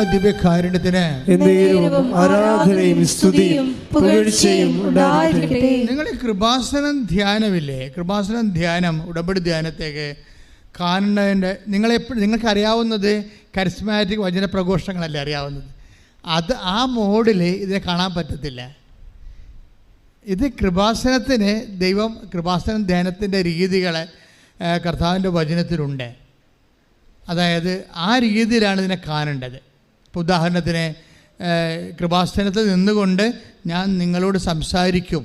ദിവ്യകാരുണ്യത്തിന് ആരാധനയും സ്തുതിയും പുകഴ്ചയും ഉണ്ടായിരിക്കട്ടെ. നിങ്ങൾ കൃപാസനം ധ്യാനമില്ലേ? കൃപാസനം ധ്യാനം, ഉടമ്പടി ധ്യാനത്തേക്ക് കാണുന്നതിൻ്റെ നിങ്ങൾക്ക് അറിയാവുന്നത് കരിസ്മാറ്റിക് വചന പ്രഘോഷങ്ങളല്ലേ അറിയാവുന്നത്. അത് ആ മോഡിൽ ഇതിനെ കാണാൻ പറ്റത്തില്ല. ഇത് കൃപാസനത്തിന് ദൈവം കൃപാസനം ധ്യാനത്തിൻ്റെ രീതികൾ കർത്താവിൻ്റെ വചനത്തിലുണ്ട്. അതായത് ആ രീതിയിലാണ് ഇതിനെ കാണേണ്ടത്. ഇപ്പോൾ ഉദാഹരണത്തിന് കൃപാസനത്തിൽ നിന്നുകൊണ്ട് ഞാൻ നിങ്ങളോട് സംസാരിക്കും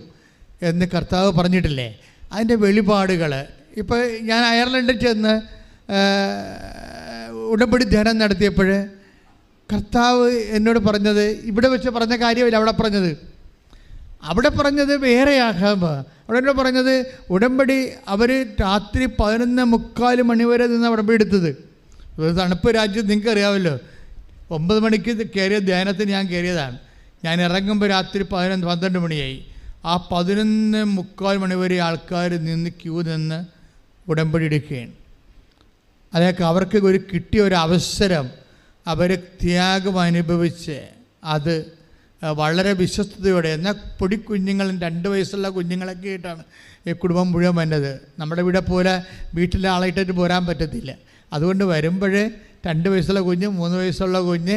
എന്ന് കർത്താവ് പറഞ്ഞിട്ടില്ലേ? അതിൻ്റെ വെളിപാടുകൾ. ഇപ്പോൾ ഞാൻ അയർലൻഡിൽ ചെന്ന് ഉടമ്പടി ധ്യാനം നടത്തിയപ്പോൾ കർത്താവ് എന്നോട് പറഞ്ഞത് ഇവിടെ വെച്ച് പറഞ്ഞ കാര്യമില്ല അവിടെ പറഞ്ഞത് വേറെയാകുമ്പോൾ അവിടെ എന്നോട് പറഞ്ഞത് ഉടമ്പടി അവർ രാത്രി 11:45 മണി വരെ നിന്ന് ഉടമ്പടി എടുത്തത്. ഒരു തണുപ്പ് രാജ്യം നിങ്ങൾക്ക് അറിയാമല്ലോ. 9 മണിക്ക് കയറിയ ധ്യാനത്തിന് ഞാൻ കയറിയതാണ്. ഞാൻ ഇറങ്ങുമ്പോൾ രാത്രി 11-12 മണിയായി. ആ 11:45 മണി വരെ ആൾക്കാർ ക്യൂ നിന്ന് ഉടമ്പടി എടുക്കുകയാണ്. അതൊക്കെ അവർക്ക് കിട്ടിയ ഒരു അവസരം അവർ ത്യാഗം അനുഭവിച്ച് അത് വളരെ വിശ്വസ്തയോടെ. എന്നാൽ പൊടിക്കുഞ്ഞുങ്ങളും 2 വയസ്സുള്ള കുഞ്ഞുങ്ങളൊക്കെ ആയിട്ടാണ് ഈ കുടുംബം മുഴുവൻ വന്നത്. നമ്മുടെ ഇവിടെ പോലെ വീട്ടിലെ ആളായിട്ടിട്ട് പോരാൻ പറ്റത്തില്ല. അതുകൊണ്ട് വരുമ്പോൾ 2 വയസ്സുള്ള കുഞ്ഞ്, 3 വയസ്സുള്ള കുഞ്ഞ്,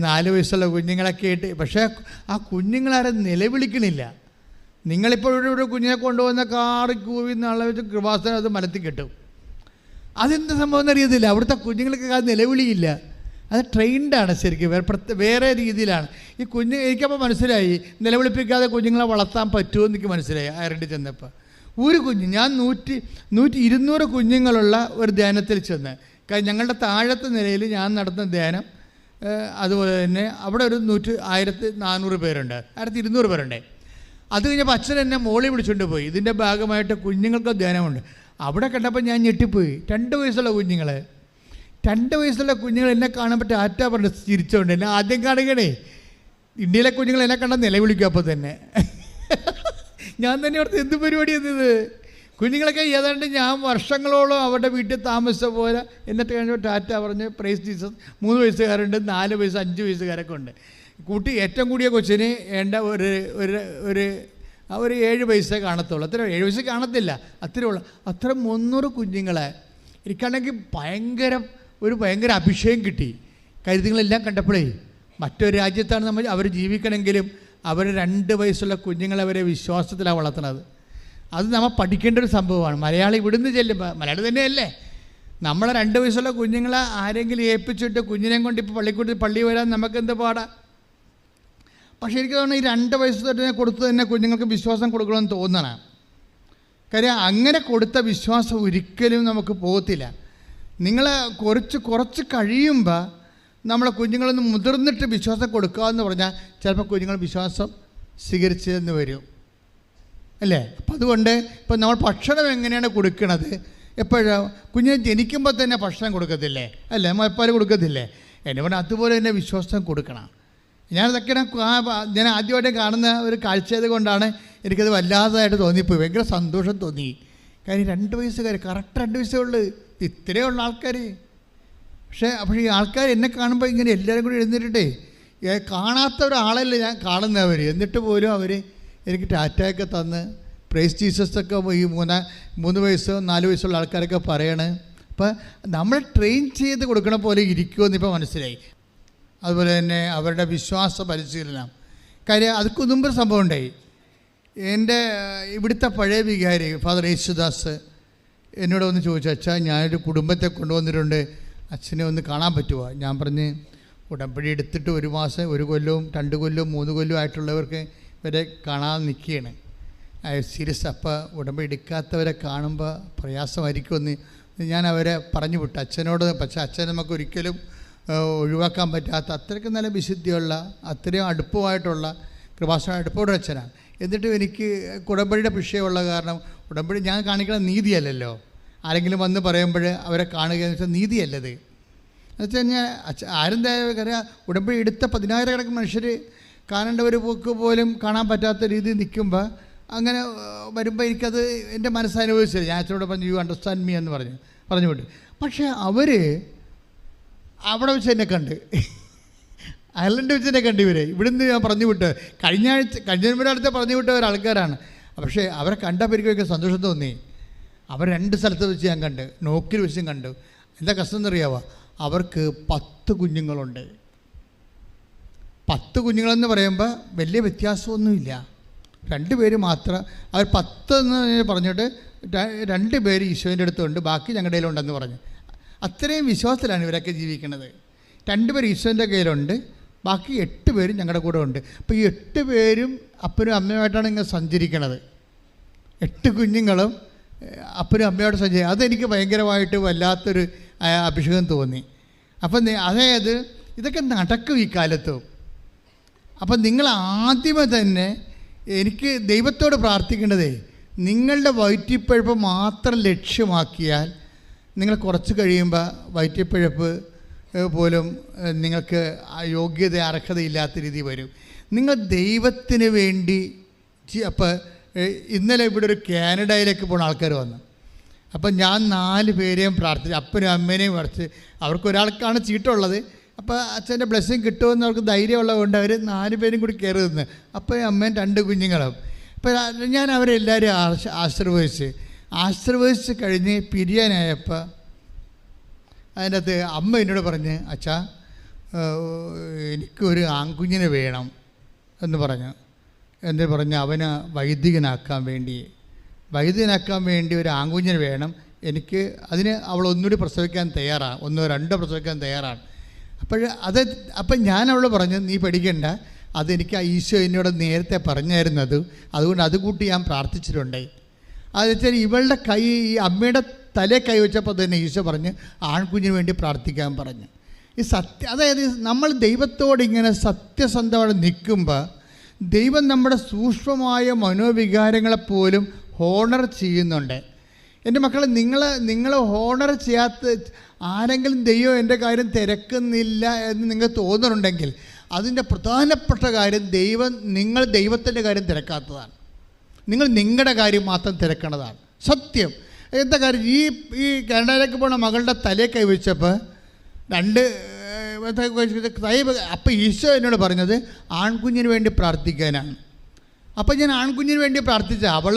4 വയസ്സുള്ള കുഞ്ഞുങ്ങളൊക്കെ ആയിട്ട്. പക്ഷേ ആ കുഞ്ഞുങ്ങളാരും നിലവിളിക്കണില്ല. നിങ്ങളിപ്പോൾ ഇവിടെ കുഞ്ഞിനെ കൊണ്ടുപോകുന്ന കാറ് കൂവി നാളെ വെച്ച് കൃപാസനം അത് മലത്തിൽ കിട്ടും. അതെന്ത് സംഭവം എന്നറിയത്തില്ല. അവിടുത്തെ കുഞ്ഞുങ്ങൾക്ക് അത് നിലവിളിയില്ല. അത് ട്രെയിൻഡാണ് ശരിക്കും, വേറെ രീതിയിലാണ്. ഈ എനിക്കപ്പോൾ മനസ്സിലായി നിലവിളിപ്പിക്കാതെ കുഞ്ഞുങ്ങളെ വളർത്താൻ പറ്റുമോ എന്ന് എനിക്ക് മനസ്സിലായി. അയർലൻഡിൽ ചെന്നപ്പോൾ ഒരു കുഞ്ഞ്, ഞാൻ 200 കുഞ്ഞുങ്ങളുള്ള ഒരു ധ്യാനത്തിൽ ചെന്ന്, ഞങ്ങളുടെ താഴത്തെ നിലയിൽ ഞാൻ നടത്തുന്ന ധ്യാനം. അതുപോലെ തന്നെ അവിടെ ഒരു 1400 പേരുണ്ട്, 1200 പേരുണ്ട്. അത് കഴിഞ്ഞപ്പോൾ അച്ഛൻ എന്നെ മോളിൽ വിളിച്ചുകൊണ്ട് പോയി. ഇതിൻ്റെ ഭാഗമായിട്ട് കുഞ്ഞുങ്ങൾക്ക് ധ്യാനമുണ്ട്. അവിടെ കണ്ടപ്പോൾ ഞാൻ ഞെട്ടിപ്പോയി. 2 വയസ്സുള്ള കുഞ്ഞുങ്ങൾ എന്നെ കാണുമ്പോൾ ടാറ്റ പറഞ്ഞ് ചിരിച്ചുകൊണ്ട് എന്നെ ആദ്യം കാണുകയാണേ. ഇന്ത്യയിലെ കുഞ്ഞുങ്ങൾ എന്നെ കണ്ടാൽ നിലവിളിക്കും. അപ്പോൾ തന്നെ ഞാൻ തന്നെ ഓർത്ത് എന്ത് പരിപാടിയാണിത്. കുഞ്ഞുങ്ങളൊക്കെ ഏതാണ്ട് ഞാൻ വർഷങ്ങളോളം അവരുടെ വീട്ടിൽ താമസിച്ച പോലെ എന്നിട്ട് കഴിഞ്ഞപ്പോൾ ടാറ്റ പറഞ്ഞ് പ്രൈസ് ജീസസ്. 3 വയസ്സുകാരുണ്ട്, 4 വയസ്സ്, 5 വയസ്സുകാരൊക്കെ ഉണ്ട്. ഏറ്റവും കൂടിയ കൊച്ചിന് വേണ്ട ഒരു 7 വയസ്സേ കാണത്തുള്ളൂ. 7 വയസ്സ് കാണത്തില്ല, അത്രയുള്ള 300 കുഞ്ഞുങ്ങളെ. എനിക്കാണെങ്കിൽ ഭയങ്കര അഭിഷേകം കിട്ടി. കരുതുകളെല്ലാം കണ്ടപ്പോഴേ മറ്റൊരു രാജ്യത്താണ് അവർ ജീവിക്കണമെങ്കിലും അവർ 2 വയസ്സുള്ള കുഞ്ഞുങ്ങളെ അവരെ വിശ്വാസത്തിലാണ് വളർത്തുന്നത്. അത് നമ്മൾ പഠിക്കേണ്ട ഒരു സംഭവമാണ്. മലയാളി ഇവിടുന്ന് ചെല്ലുമ്പോൾ, മലയാളി തന്നെയല്ലേ, നമ്മളെ 2 വയസ്സുള്ള കുഞ്ഞുങ്ങളെ ആരെങ്കിലും ഏൽപ്പിച്ചിട്ട് കുഞ്ഞിനെ കൊണ്ട് ഇപ്പോൾ പള്ളി വരാൻ നമുക്കെന്ത് പാടാ. പക്ഷേ എനിക്ക് തോന്നുന്നു ഈ 2 വയസ്സ് തൊട്ട് കൊടുത്ത് തന്നെ കുഞ്ഞുങ്ങൾക്ക് വിശ്വാസം കൊടുക്കണമെന്ന് തോന്നണം. കാര്യം അങ്ങനെ കൊടുത്ത വിശ്വാസം ഒരിക്കലും നമുക്ക് പോകത്തില്ല. നിങ്ങൾ കുറച്ച് കഴിയുമ്പോൾ നമ്മളെ കുഞ്ഞുങ്ങളൊന്ന് മുതിർന്നിട്ട് വിശ്വാസം കൊടുക്കാമെന്ന് പറഞ്ഞാൽ ചിലപ്പോൾ കുഞ്ഞുങ്ങൾ വിശ്വാസം സ്വീകരിച്ചെന്ന് വരും, അല്ലേ? അപ്പം അതുകൊണ്ട് ഇപ്പം നമ്മൾ ഭക്ഷണം എങ്ങനെയാണ് കൊടുക്കണത്? എപ്പോഴും കുഞ്ഞിനെ ജനിക്കുമ്പോൾ തന്നെ ഭക്ഷണം കൊടുക്കത്തില്ലേ, അല്ലേ? മുലപ്പാൽ കൊടുക്കത്തില്ലേ? എന്നെ പറഞ്ഞാൽ അതുപോലെ തന്നെ വിശ്വാസം കൊടുക്കണം. ഞാനതൊക്കെ ഞാൻ ആദ്യമായിട്ട് കാണുന്ന ഒരു കാഴ്ചയത് കൊണ്ടാണ് എനിക്കത് വല്ലാതായിട്ട് തോന്നിപ്പോയി. ഭയങ്കര സന്തോഷം തോന്നി. കാര്യം 2 വയസ്സുകാർ, കറക്റ്റ് 2 വയസ്സേ ഉള്ളൂ, ഇത്രയേ ഉള്ള ആൾക്കാർ. പക്ഷേ ഈ ആൾക്കാർ എന്നെ കാണുമ്പോൾ ഇങ്ങനെ എല്ലാവരും കൂടി എഴുന്നേറ്റിട്ടേ, കാണാത്ത ഒരാളല്ലേ ഞാൻ കാണുന്നവർ, എന്നിട്ട് പോലും അവർ എനിക്ക് ടാറ്റയൊക്കെ തന്ന് പ്രൈസ് ജീസസൊക്കെ ഈ 3 വയസ്സോ 4 വയസ്സുള്ള ആൾക്കാരൊക്കെ പറയണേ. അപ്പം നമ്മൾ ട്രെയിൻ ചെയ്ത് കൊടുക്കണ പോലെ ഇരിക്കുമെന്ന് ഇപ്പോൾ മനസ്സിലായി. അതുപോലെ തന്നെ അവരുടെ വിശ്വാസ പരിശീലനം. കാര്യം അതൊക്കെ മുമ്പ് സംഭവം ഉണ്ടായി. എൻ്റെ ഇവിടുത്തെ പഴയ വികാരി ഫാദർ യേശുദാസ് എന്നോട് ഒന്ന് ചോദിച്ചു, അച്ഛാ ഞാനൊരു കുടുംബത്തെ കൊണ്ടുവന്നിട്ടുണ്ട്, അച്ഛനെ ഒന്ന് കാണാൻ പറ്റുമോ? ഞാൻ പറഞ്ഞ് ഉടമ്പടി എടുത്തിട്ട് 1 മാസം, 1 കൊല്ലവും 2 കൊല്ലവും 3 കൊല്ലവും ആയിട്ടുള്ളവർക്ക് ഇവരെ കാണാൻ നിൽക്കുകയാണ്. സീരിയസ്. അപ്പോൾ ഉടമ്പടി എടുക്കാത്തവരെ കാണുമ്പോൾ പ്രയാസമായിരിക്കുമെന്ന് ഞാൻ അവരെ പറഞ്ഞു വിട്ടു അച്ഛനോട്. പക്ഷേ അച്ഛൻ നമുക്ക് ഒരിക്കലും ഒഴിവാക്കാൻ പറ്റാത്ത അത്രയ്ക്ക് നല്ല വിശുദ്ധിയുള്ള, അത്രയും അടുപ്പമായിട്ടുള്ള കൃപാസന അടുപ്പമുള്ള അച്ഛനാണ്. എന്നിട്ടും എനിക്ക് ഉടമ്പടിയുടെ വിഷയമുള്ള കാരണം, ഉടമ്പടി ഞാൻ കാണിക്കുന്ന നീതിയല്ലല്ലോ. ആരെങ്കിലും വന്ന് പറയുമ്പോൾ അവരെ കാണുകയെന്ന് വെച്ചാൽ നീതിയല്ലത്. എന്നുവെച്ച് കഴിഞ്ഞാൽ ആരെന്തായാലും ഉടമ്പടി എടുത്ത 10,000 കണക്കിന് മനുഷ്യർ കാണേണ്ട ഒരു പോക്ക് പോലും കാണാൻ പറ്റാത്ത രീതിയിൽ നിൽക്കുമ്പോൾ അങ്ങനെ വരുമ്പോൾ എനിക്കത് എൻ്റെ മനസ്സനുഭവിച്ചില്ല. ഞാൻ അച്ഛനോട് പറഞ്ഞു യു അണ്ടർസ്റ്റാൻഡ് മീ എന്ന് പറഞ്ഞു വിട്ടു. പക്ഷേ അവർ അവിടെ വെച്ച് എന്നെ കണ്ട് അയർലൻഡ് വെച്ച് തന്നെ കണ്ടിവരെ. ഇവിടുന്ന് ഞാൻ പറഞ്ഞു വിട്ട് കഴിഞ്ഞ അടുത്ത് പറഞ്ഞു വിട്ട ഒരാൾക്കാരാണ്. പക്ഷേ അവരെ കണ്ടപ്പോൾ എനിക്ക് സന്തോഷം തോന്നി. അവർ 2 സ്ഥലത്ത് വെച്ച് ഞാൻ കണ്ട്, നോക്കിൽ വെച്ചും കണ്ടു. എന്താ കഷ്ടം എന്നറിയാവോ? അവർക്ക് 10 കുഞ്ഞുങ്ങളുണ്ട്. 10 കുഞ്ഞുങ്ങളെന്ന് പറയുമ്പോൾ വലിയ വ്യത്യാസമൊന്നുമില്ല. 2 പേര് മാത്രം. അവർ 10 എന്ന് പറഞ്ഞിട്ട് 2 പേര് ഈശോൻ്റെ അടുത്തുണ്ട്, ബാക്കി ഞങ്ങളുടെ കയ്യിലുണ്ടെന്ന് പറഞ്ഞു. അത്രയും വിശ്വാസത്തിലാണ് ഇവരൊക്കെ ജീവിക്കുന്നത്. 2 പേര് ഈശോൻ്റെ കയ്യിലുണ്ട്, ബാക്കി 8 പേരും ഞങ്ങളുടെ കൂടെ ഉണ്ട്. അപ്പോൾ ഈ 8 പേരും അപ്പനും അമ്മയുമായിട്ടാണ് ഇങ്ങനെ സഞ്ചരിക്കണത്. 8 കുഞ്ഞുങ്ങളും അപ്പനും അമ്മയോട് സഞ്ചരിക്കുക. അതെനിക്ക് ഭയങ്കരമായിട്ട് വല്ലാത്തൊരു അഭിഷേകം തോന്നി. അപ്പം അതായത് ഇതൊക്കെ നടക്കും ഈ കാലത്തും. അപ്പം നിങ്ങൾ ആദ്യമേ തന്നെ എനിക്ക് ദൈവത്തോട് പ്രാർത്ഥിക്കേണ്ടതേ, നിങ്ങളുടെ വയറ്റിപ്പഴപ്പ് മാത്രം ലക്ഷ്യമാക്കിയാൽ നിങ്ങൾ കുറച്ച് കഴിയുമ്പോൾ വയറ്റിപ്പഴപ്പ് പോലും നിങ്ങൾക്ക് യോഗ്യത അർഹതയില്ലാത്ത രീതി വരും. നിങ്ങൾ ദൈവത്തിന് വേണ്ടി അപ്പോൾ ഇന്നലെ ഇവിടെ ഒരു കാനഡയിലേക്ക് പോകുന്ന ആൾക്കാർ വന്നു. അപ്പം ഞാൻ 4 പേരെയും പ്രാർത്ഥിച്ചു, അപ്പനും അമ്മേനെയും പ്രാർത്ഥിച്ച്. അവർക്ക് ഒരാൾക്കാണ് ചീട്ടുള്ളത്. അപ്പോൾ അച്ഛൻ്റെ ബ്ലെസ്സിങ് കിട്ടുമെന്ന് അവർക്ക് ധൈര്യമുള്ളതുകൊണ്ട് അവർ 4 പേരും കൂടി കയറി നിന്ന്, അപ്പനും അമ്മയും 2 കുഞ്ഞുങ്ങളും. അപ്പോൾ ഞാൻ അവരെല്ലാവരും ആശീർവദിച്ച് കഴിഞ്ഞ് പിരിയാനായപ്പോൾ അതിൻ്റെ അകത്ത് അമ്മ എന്നോട് പറഞ്ഞ്, അച്ഛാ എനിക്കൊരു ആൺകുഞ്ഞിനെ വേണം എന്ന് പറഞ്ഞു. എന്ന് പറഞ്ഞ് അവന് വൈദികനാക്കാൻ വേണ്ടി ഒരു ആൺകുഞ്ഞിനെ വേണം എനിക്ക്. അതിന് അവൾ ഒന്നുകൂടി പ്രസവിക്കാൻ തയ്യാറാണ്, 1 2 പ്രസവിക്കാൻ തയ്യാറാണ്. അപ്പം ഞാൻ അവളോട് പറഞ്ഞു, നീ പഠിക്കണ്ട, അതെനിക്ക് ഈശോ എന്നോട് നേരത്തെ പറഞ്ഞായിരുന്നത്, അതുകൊണ്ട് അതുകൂട്ടി ഞാൻ പ്രാർത്ഥിച്ചിട്ടുണ്ട്. അത് വെച്ചാൽ ഇവളുടെ കൈ, ഈ അമ്മയുടെ തലേ കൈ വെച്ചപ്പോൾ തന്നെ ഈശോ പറഞ്ഞ് ആൺകുഞ്ഞിന് വേണ്ടി പ്രാർത്ഥിക്കാൻ പറഞ്ഞു. ഈ അതായത് നമ്മൾ ദൈവത്തോട് ഇങ്ങനെ സത്യസന്ധമായി നിൽക്കുമ്പോൾ ദൈവം നമ്മുടെ സൂക്ഷ്മമായ മനോവികാരങ്ങളെപ്പോലും ഹോണർ ചെയ്യുന്നുണ്ട്. എൻ്റെ മക്കളെ, നിങ്ങൾ ഹോണർ ചെയ്യാത്ത ആരെങ്കിലും ദൈവം എൻ്റെ കാര്യം തിരക്കുന്നില്ല എന്ന് നിങ്ങൾക്ക് തോന്നുന്നുണ്ടെങ്കിൽ അതിൻ്റെ പ്രധാനപ്പെട്ട കാര്യം നിങ്ങൾ ദൈവത്തിൻ്റെ കാര്യം തിരക്കാത്തതാണ്. നിങ്ങൾ നിങ്ങളുടെ കാര്യം മാത്രം തിരക്കണതാണ് സത്യം. എന്താ കാര്യം? ഈ കാനഡയിലേക്ക് പോണ മകളുടെ തലേ കൈവച്ചപ്പോൾ 2 അപ്പം ഈശോ എന്നോട് പറഞ്ഞത് ആൺകുഞ്ഞിന് വേണ്ടി പ്രാർത്ഥിക്കാനാണ്. അപ്പം ഞാൻ ആൺകുഞ്ഞിന് വേണ്ടി പ്രാർത്ഥിച്ചത്. അവൾ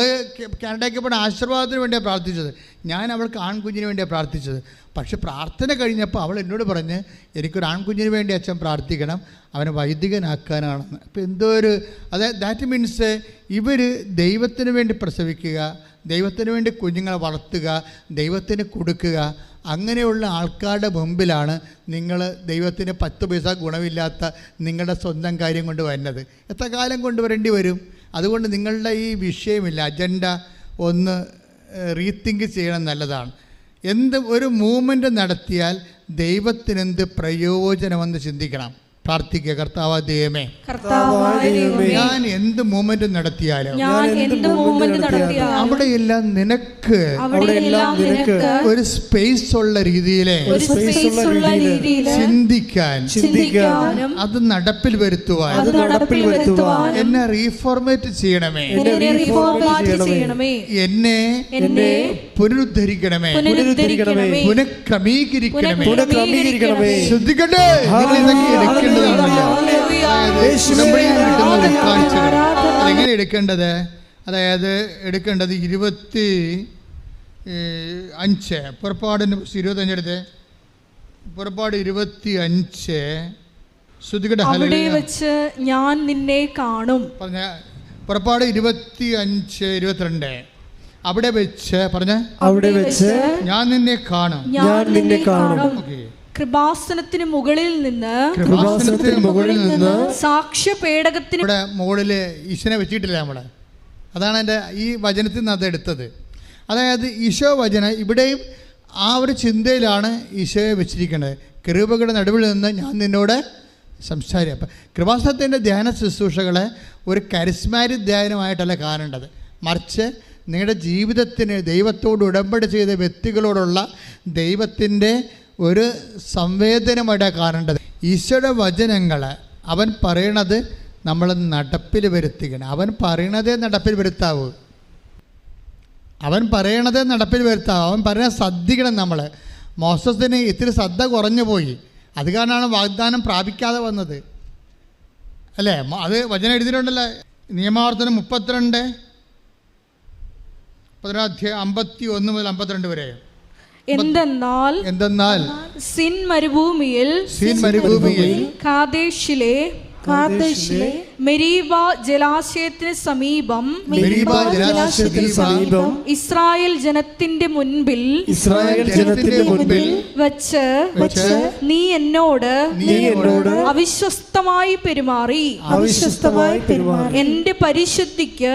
കാനഡയ്ക്ക് പോണ ആശീർവാദത്തിന് വേണ്ടിയാണ് പ്രാർത്ഥിച്ചത്. ഞാൻ അവൾക്ക് ആൺകുഞ്ഞിന് വേണ്ടിയാണ് പ്രാർത്ഥിച്ചത്. പക്ഷെ പ്രാർത്ഥന കഴിഞ്ഞപ്പോൾ അവൾ എന്നോട് പറഞ്ഞ്, എനിക്കൊരു ആൺകുഞ്ഞിന് വേണ്ടി അച്ഛൻ പ്രാർത്ഥിക്കണം, അവനെ വൈദികനാക്കാനാണെന്ന്. അപ്പോൾ എന്തോ ഒരു ദാറ്റ് മീൻസ് ഇവർ ദൈവത്തിന് വേണ്ടി പ്രസവിക്കുക, ദൈവത്തിന് വേണ്ടി കുഞ്ഞുങ്ങളെ വളർത്തുക, ദൈവത്തിന് കൊടുക്കുക. അങ്ങനെയുള്ള ആൾക്കാരുടെ മുമ്പിലാണ് നിങ്ങൾ ദൈവത്തിന് 10 പൈസ ഗുണമില്ലാത്ത നിങ്ങളുടെ സ്വന്തം കാര്യം കൊണ്ട് വരുന്നത്. എത്ര കാലം കൊണ്ടുവരേണ്ടി വരും? അതുകൊണ്ട് നിങ്ങളുടെ ഈ വിഷയമില്ല, അജണ്ട ഒന്ന് റീതിങ്ക് ചെയ്യണം, നല്ലതാണ്. ഒരു മൂവ്മെൻറ്റ് നടത്തിയാൽ ദൈവത്തിനെന്ത് പ്രയോജനമെന്ന് ചിന്തിക്കണം. പ്രാർത്ഥിക്കുക, കർത്താവായ ദൈവമേ, ഞാൻ എന്ത് മൂവ്മെന്റ് നടത്തിയാലും അവിടെയെല്ലാം നിനക്ക് ഒരു സ്പേസ് ഉള്ള രീതിയിൽ ചിന്തിക്കാൻ, അത് നടപ്പിൽ വരുത്തുവാൻ എന്നെ റീഫോർമേറ്റ് ചെയ്യണമേ, എന്നെ പുനരുദ്ധരിക്കണമേ, പുനഃക്രമീകരിക്കണമേ. ശ്രദ്ധിക്കട്ടെ, ഇതൊക്കെ എങ്ങനെ എടുക്കേണ്ടത്? അതായത് എടുക്കേണ്ടത് 25 പുറപ്പാടിന് 25 എടുത്ത് പുറപ്പാട് 25 ശ്രദ്ധിക്കട്ടെ. അവിടെ വെച്ച് ഞാൻ നിന്നെ കാണും പറഞ്ഞ പുറപ്പാട് 25:22 അവിടെ വെച്ച് പറഞ്ഞ അവിടെ വെച്ച് ഞാൻ നിന്നെ കാണും. ഓക്കെ. കൃപാസനത്തിന് മുകളിൽ നിന്ന് സാക്ഷ്യപേടകത്തിന് മുകളിൽ ഈശോനെ വെച്ചിട്ടില്ല നമ്മളെ. അതാണ് എൻ്റെ ഈ വചനത്തിൽ നിന്ന് അതെടുത്തത്. അതായത് ഈശോ വചനം ഇവിടെയും ആ ഒരു ചിന്തയിലാണ് ഈശോയെ വെച്ചിരിക്കുന്നത്. കൃപകളുടെ നടുവിൽ നിന്ന് ഞാൻ നിന്നോട് സംസാരിക്കും. അപ്പം കൃപാസനത്തിൻ്റെ ധ്യാന ശുശ്രൂഷകളെ ഒരു കരിസ്മാറ്റിക് ധ്യാനമായിട്ടല്ല കാണേണ്ടത്, മറിച്ച് നിങ്ങളുടെ ജീവിതത്തിന് ദൈവത്തോട് ഉടമ്പടി ചെയ്ത വ്യക്തികളോടുള്ള ദൈവത്തിൻ്റെ ഒരു സംവേദനമായിട്ടാണ് കാണേണ്ടത്. ഈശോയുടെ വചനങ്ങൾ അവൻ പറയണത് നമ്മൾ നടപ്പിൽ വരുത്തുകയാണ്. അവൻ പറയണതേ നടപ്പിൽ വരുത്താവൂ. അവൻ പറയുന്നത് ശ്രദ്ധിക്കണം. നമ്മൾ മോസസിന് ഇത്തിരി ശ്രദ്ധ കുറഞ്ഞു പോയി, അത് കാരണമാണ് വാഗ്ദാനം പ്രാപിക്കാതെ വന്നത്. അല്ലേ? അത് വചനം എഴുതിയിട്ടുണ്ടല്ലോ. നിയമാവർത്തനം 32 51 മുതൽ 52 വരെ. എന്തെന്നാൽ സിൻ മരുഭൂമിയിൽ കാദേശിലെ മെരീബ ജലാശയത്തിന് സമീപം ഇസ്രായേൽ ജനത്തിന്റെ മുൻപിൽ വച്ച് നീ എന്നോട് അവിശ്വസ്തമായി പെരുമാറി എന്റെ പരിശുദ്ധിക്ക്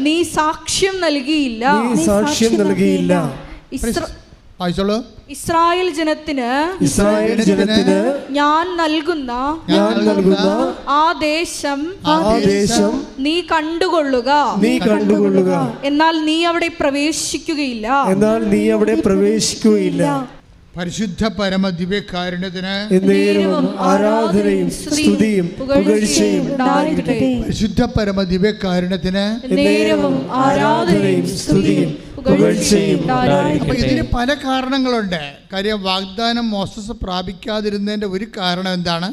നീ സാക്ഷ്യം നൽകിയില്ല. ഇസ്രായേൽ ജനത്തിന് ഞാൻ നൽകുന്ന ആ ദേശം നീ കണ്ടുകൊള്ളുക. എന്നാൽ നീ അവിടെ പ്രവേശിക്കുകയില്ല. പരിശുദ്ധ പരമ ദിവ്യകാരുണ്യത്തിന് ആരാധനയും സ്തുതിയും പുകഴ്ചയും ഉണ്ടായിരിക്കട്ടെ. പരിശുദ്ധ പരമ ദിവ്യകാരുണ്യത്തിന് ആരാധനയും സ്തുതിയും പുകഴ്ചയും ഉണ്ടായിരിക്കട്ടെ. അപ്പൊ ഇതിന് പല കാരണങ്ങളുണ്ട്. കാര്യം വാഗ്ദാനം മോസസ് പ്രാപിക്കാതിരുന്നതിന്റെ ഒരു കാരണം എന്താണ്?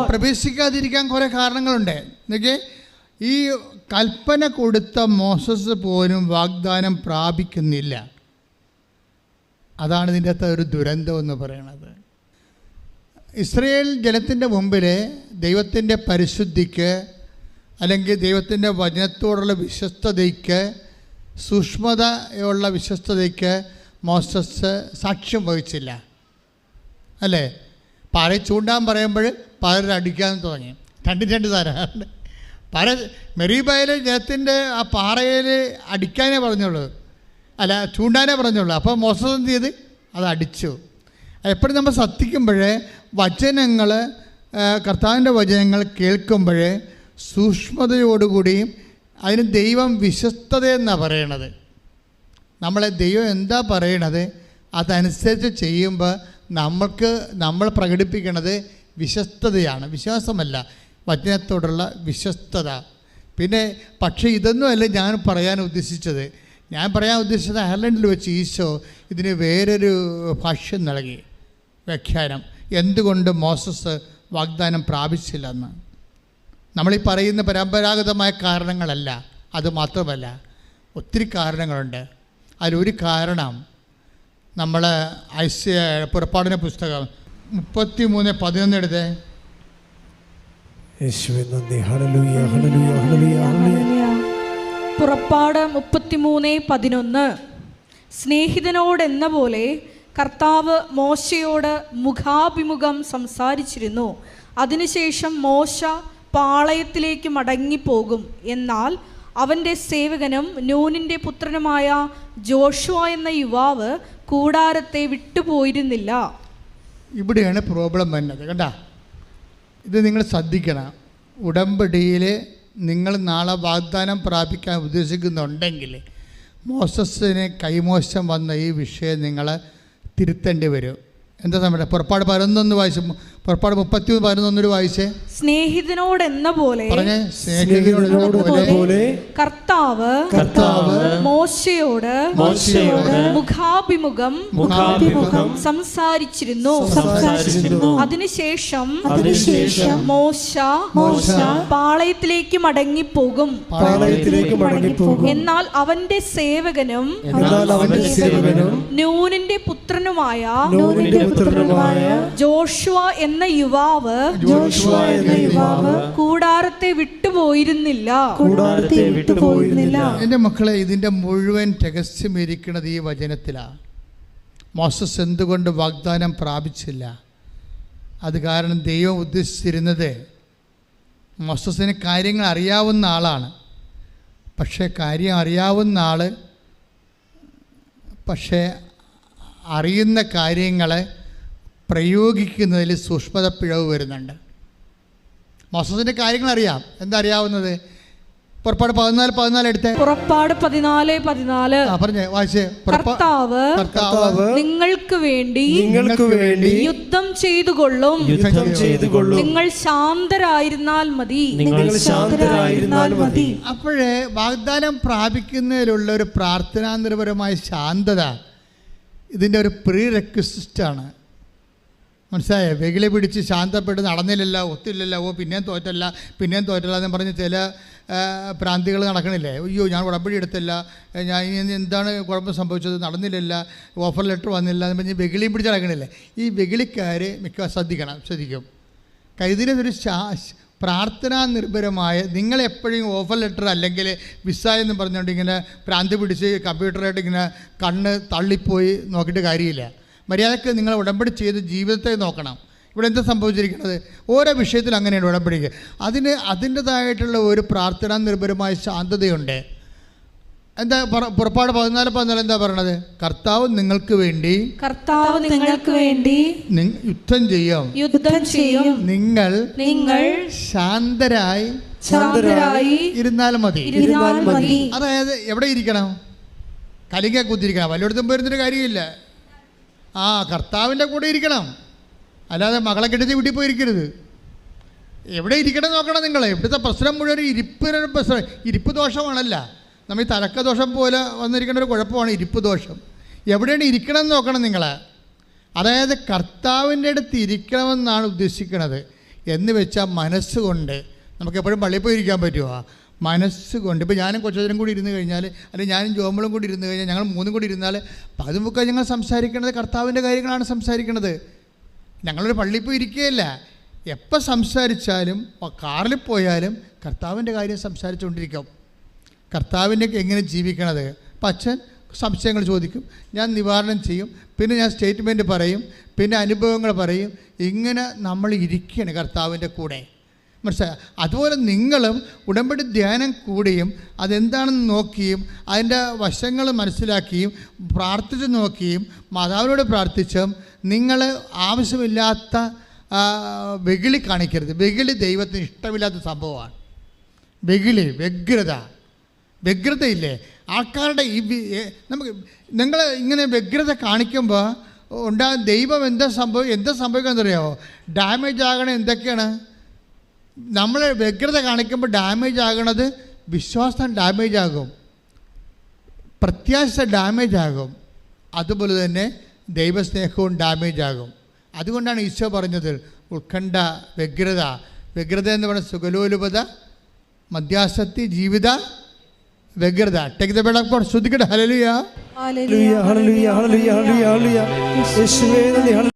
പ്രവേശിക്കാതിരിക്കാൻ കുറെ കാരണങ്ങളുണ്ട്. എന്നൊക്കെ ഈ കൽപ്പന കൊടുത്ത മോസസ് പോലും വാഗ്ദാനം പ്രാപിക്കുന്നില്ല. അതാണ് ഇതിൻ്റെ അകത്ത് ഒരു ദുരന്തം എന്ന് പറയുന്നത്. ഇസ്രായേൽ ജനത്തിൻ്റെ മുമ്പിൽ ദൈവത്തിൻ്റെ പരിശുദ്ധിക്ക് അല്ലെങ്കിൽ ദൈവത്തിൻ്റെ വചനത്തോടുള്ള വിശ്വസ്തതയ്ക്ക്, സൂക്ഷ്മതയുള്ള വിശ്വസ്തതയ്ക്ക് മോസസ് സാക്ഷ്യം വഹിച്ചില്ല. അല്ലേ? പാറ ചൂണ്ടാൻ പറയുമ്പോൾ പലരും അടിക്കാൻ തുടങ്ങി. രണ്ട് തരാറുണ്ട്. പല മെരീബയിലെ ജനത്തിൻ്റെ ആ പാറയിൽ അടിക്കാനേ പറഞ്ഞുള്ളൂ, അല്ല ചൂണ്ടാനേ പറഞ്ഞുള്ളൂ. അപ്പോൾ മോസസ് എന്ത് ചെയ്ത്? അത് അടിച്ചു. എപ്പോഴും നമ്മൾ ശ്രദ്ധിക്കുമ്പോൾ വചനങ്ങൾ, കർത്താവിൻ്റെ വചനങ്ങൾ കേൾക്കുമ്പോൾ സൂക്ഷ്മതയോടുകൂടിയും അതിന് ദൈവം വിശ്വസ്തതയെന്നാണ് പറയണത്. നമ്മളെ ദൈവം എന്താ പറയണത് അതനുസരിച്ച് ചെയ്യുമ്പോൾ നമ്മൾ പ്രകടിപ്പിക്കുന്നത് വിശ്വസ്തതയാണ്, വിശ്വാസമല്ല, വചനത്തോടുള്ള വിശ്വസ്തത. പിന്നെ പക്ഷേ ഇതൊന്നുമല്ല ഞാൻ പറയാൻ ഉദ്ദേശിച്ചത്. ഞാൻ പറയാൻ ഉദ്ദേശിച്ചത് അയർലൻഡിൽ വെച്ച് ഈശോ ഇതിന് വേറൊരു ഭാഷ്യം നൽകി, വ്യാഖ്യാനം. എന്തുകൊണ്ട് മോസസ് വാഗ്ദാനം പ്രാപിച്ചില്ലെന്ന്. നമ്മളീ പറയുന്ന പരമ്പരാഗതമായ കാരണങ്ങളല്ല, അത് മാത്രമല്ല ഒത്തിരി കാരണങ്ങളുണ്ട്. അതിലൊരു കാരണം നമ്മൾ പുറപ്പാടിൻ്റെ പുസ്തകം 33:11 എടുത്തേ. പുറപ്പാട് 33:11. സ്നേഹിതനോടെന്ന പോലെ കർത്താവ് മോശയോട് മുഖാഭിമുഖം സംസാരിച്ചിരുന്നു. അതിനുശേഷം മോശ പാളയത്തിലേക്ക് മടങ്ങിപ്പോകും. എന്നാൽ അവൻ്റെ സേവകനും നൂനിൻ്റെ പുത്രനുമായ ജോഷുവ എന്ന യുവാവ് കൂടാരത്തെ വിട്ടുപോയിരുന്നില്ല. ഇവിടെയാണ് പ്രോബ്ലം വരുന്നത്. കണ്ടാ, ഇത് നിങ്ങൾ ശ്രദ്ധിക്കണം. ഉടമ്പടിയിൽ നിങ്ങൾ നാളെ വാഗ്ദാനം പ്രാപിക്കാൻ ഉദ്ദേശിക്കുന്നുണ്ടെങ്കിൽ മോസസിന് കൈമോശം വന്ന ഈ വിഷയം നിങ്ങൾ തിരുത്തേണ്ടി വരും. എന്താ സമയം? പുറപ്പാട് 11 വായിച്ചു. പുറപ്പാട് 33:11 വായിച്ചേ. സ്നേഹിതനോടെന്ന പോലെ കർത്താവ് മോശയോട് മുഖാഭിമുഖം സംസാരിച്ചിരുന്നു. അതിനുശേഷം മോശ പാളയത്തിലേക്ക് മടങ്ങിപ്പോകും. എന്നാൽ അവന്റെ സേവകനും നൂനിന്റെ പുത്രനുമായ ജോഷുവ എന്ന യുവാവ് കൂടാരത്തെ വിട്ടുപോയിരുന്നില്ല. എൻ്റെ മക്കളെ, ഇതിൻ്റെ മുഴുവൻ രഹസ്യമിരിക്കുന്നത് ഈ വചനത്തിലാണ്. മോസസ് എന്തുകൊണ്ട് വാഗ്ദാനം പ്രാപിച്ചില്ല? അത് കാരണം ദൈവം ഉദ്ദേശിച്ചിരുന്നത് മോസസിന് കാര്യങ്ങൾ അറിയാവുന്ന ആളാണ്. പക്ഷേ കാര്യം അറിയാവുന്ന ആൾ പക്ഷേ അറിയുന്ന കാര്യങ്ങളെ പ്രയോഗിക്കുന്നതിൽ സൂക്ഷ്മത പിഴവ് വരുന്നുണ്ട്. മോസസിൻ്റെ കാര്യങ്ങൾ അറിയാം. എന്താ അറിയാവുന്നത്? പുറപ്പാട് 14:14 എടുത്തേ. പുറപ്പാട് 14:14 പറഞ്ഞേ, വായിച്ചേ. കർത്താവ് നിങ്ങൾക്ക് വേണ്ടി യുദ്ധം ചെയ്തുകൊള്ളും. നിങ്ങൾ ശാന്തരായിരുന്നാൽ മതി. അപ്പോഴേ വാഗ്ദാനം പ്രാപിക്കുന്നതിലുള്ള ഒരു പ്രാർത്ഥനാനിർഭരമായ ശാന്തത ഇതിൻ്റെ ഒരു പ്രീ റെക്വിസിറ്റാണ്. മനസ്സിലായോ? വെകിളി പിടിച്ച് ശാന്തപ്പെട്ട് നടന്നില്ലല്ലോ, ഒത്തില്ലല്ലോ, പിന്നെയും തോറ്റല്ല എന്ന് പറഞ്ഞ് ചില പ്രാന്തികൾ നടക്കണില്ലേ? അയ്യോ ഞാൻ ഉടമ്പടി എടുത്തില്ല, ഞാൻ ഇനി എന്താണ് കുഴപ്പം സംഭവിച്ചത്, നടന്നില്ലല്ല, ഓഫർ ലെറ്റർ വന്നില്ല എന്ന് പറഞ്ഞ് വെകിളിയും പിടിച്ച് നടക്കണില്ലേ? ഈ വെകിളിക്കാർ ശ്രദ്ധിക്കും. കൈതിനൊരു പ്രാർത്ഥനാ നിർഭരമായ, നിങ്ങളെപ്പോഴും ഓഫർ ലെറ്റർ അല്ലെങ്കിൽ വിസ എന്ന് പറഞ്ഞുകൊണ്ട് ഇങ്ങനെ പ്രാന്ത് പിടിച്ച് കമ്പ്യൂട്ടറായിട്ട് ഇങ്ങനെ കണ്ണ് തള്ളിപ്പോയി നോക്കിയിട്ട് കാര്യമില്ല. മര്യാദക്ക് നിങ്ങൾ ഉടമ്പടി ചെയ്ത് ജീവിതത്തെ നോക്കണം. ഇവിടെ എന്താ സംഭവിച്ചിരിക്കുന്നത്? ഓരോ വിഷയത്തിൽ അങ്ങനെയാണ് ഉടമ്പടിക്ക്. അതിൻ്റെതായിട്ടുള്ള ഒരു പ്രാർത്ഥനാ നിർഭരമായ ശാന്തതയുണ്ട്. എന്താ പുറപ്പാട് 14:14 എന്താ പറയണത്? കർത്താവ് നിങ്ങൾക്ക് വേണ്ടി യുദ്ധം ചെയ്യും, നിങ്ങൾ ശാന്തരായി ഇരുന്നാൽ മതി. അതായത് എവിടെ ഇരിക്കണം? കലിങ്ങ കുത്തിരിക്കണം, വല്ലയിടത്തും പോയിരുന്നൊരു കാര്യമില്ല. കർത്താവിൻ്റെ കൂടെ ഇരിക്കണം, അല്ലാതെ മകളെ കെട്ടിച്ച് വീട്ടിൽ പോയിരിക്കരുത്. എവിടെ ഇരിക്കണം നോക്കണം നിങ്ങൾ. ഇവിടുത്തെ പ്രശ്നം മുഴുവൻ ഇരിപ്പ് ദോഷമാണല്ല. നമ്മൾ ഈ തലക്ക ദോഷം പോലെ വന്നിരിക്കേണ്ട ഒരു കുഴപ്പമാണ് ഇരിപ്പ് ദോഷം. എവിടെയാണ് ഇരിക്കണം എന്ന് നോക്കണം നിങ്ങൾ. അതായത് കർത്താവിൻ്റെ അടുത്ത് ഇരിക്കണമെന്നാണ് ഉദ്ദേശിക്കുന്നത്. എന്ന് വെച്ചാൽ മനസ്സുകൊണ്ട്. നമുക്ക് എപ്പോഴും പള്ളിയിൽ പോയി ഇരിക്കാൻ പറ്റുമോ? മനസ്സുകൊണ്ട്. ഇപ്പോൾ ഞാനും കൊച്ചനും കൂടി ഇരുന്ന് കഴിഞ്ഞാൽ, അല്ലെങ്കിൽ ഞാനും ജോമളും കൂടി ഇരുന്ന് കഴിഞ്ഞാൽ, ഞങ്ങൾ മൂന്നും കൂടി ഇരുന്നാൽ പതുമുക്ക ഞങ്ങൾ സംസാരിക്കുന്നത് കർത്താവിൻ്റെ കാര്യങ്ങളാണ് സംസാരിക്കുന്നത്. ഞങ്ങളൊരു പള്ളിയിൽ പോയി ഇരിക്കുകയല്ല. എപ്പോൾ സംസാരിച്ചാലും കാറിൽ പോയാലും കർത്താവിൻ്റെ കാര്യം സംസാരിച്ചുകൊണ്ടിരിക്കും. കർത്താവിൻ്റെ എങ്ങനെ ജീവിക്കണത്. അപ്പം അച്ഛൻ സംശയങ്ങൾ ചോദിക്കും, ഞാൻ നിവാരണം ചെയ്യും, പിന്നെ ഞാൻ സ്റ്റേറ്റ്മെൻറ്റ് പറയും, പിന്നെ അനുഭവങ്ങൾ പറയും. ഇങ്ങനെ നമ്മൾ ഇരിക്കുകയാണ് കർത്താവിൻ്റെ കൂടെ. മനസ്സിലായി? അതുപോലെ നിങ്ങളും ഉടമ്പടി ധ്യാനം കൂടിയും അതെന്താണെന്ന് നോക്കിയും അതിൻ്റെ വശങ്ങൾ മനസ്സിലാക്കിയും പ്രാർത്ഥിച്ച് നോക്കിയും മാതാവിനോട് പ്രാർത്ഥിച്ചും നിങ്ങൾ ആവശ്യമില്ലാത്ത വെകിളി കാണിക്കരുത്. വെകിളി ദൈവത്തിന് ഇഷ്ടമില്ലാത്ത സംഭവമാണ്. വ്യഗ്രതയില്ലേ ആൾക്കാരുടെ നമുക്ക് നിങ്ങൾ ഇങ്ങനെ വ്യഗ്രത കാണിക്കുമ്പോൾ ദൈവം എന്താ സംഭവിക്കാമെന്നറിയാമോ? ഡാമേജ് ആകണ എന്തൊക്കെയാണ്? നമ്മൾ വ്യഗ്രത കാണിക്കുമ്പോൾ ഡാമേജ് ആകണത് വിശ്വാസം ഡാമേജ് ആകും, പ്രത്യാശ ഡാമേജ് ആകും, അതുപോലെ തന്നെ ദൈവസ്നേഹവും ഡാമേജ് ആകും. അതുകൊണ്ടാണ് ഈശോ പറഞ്ഞത് ഉത്കണ്ഠ, വ്യഗ്രത എന്ന് പറയുന്നത് സുഖലോലുപത, മദ്യാസക്തി, ജീവിത വ്യഗ്രത. Take the bed of God. ശ്രദ്ധിക്കട്ടെ. Hallelujah, hallelujah, hallelujah, hallelujah, hallelujah. യേശുവേ നന്ദി.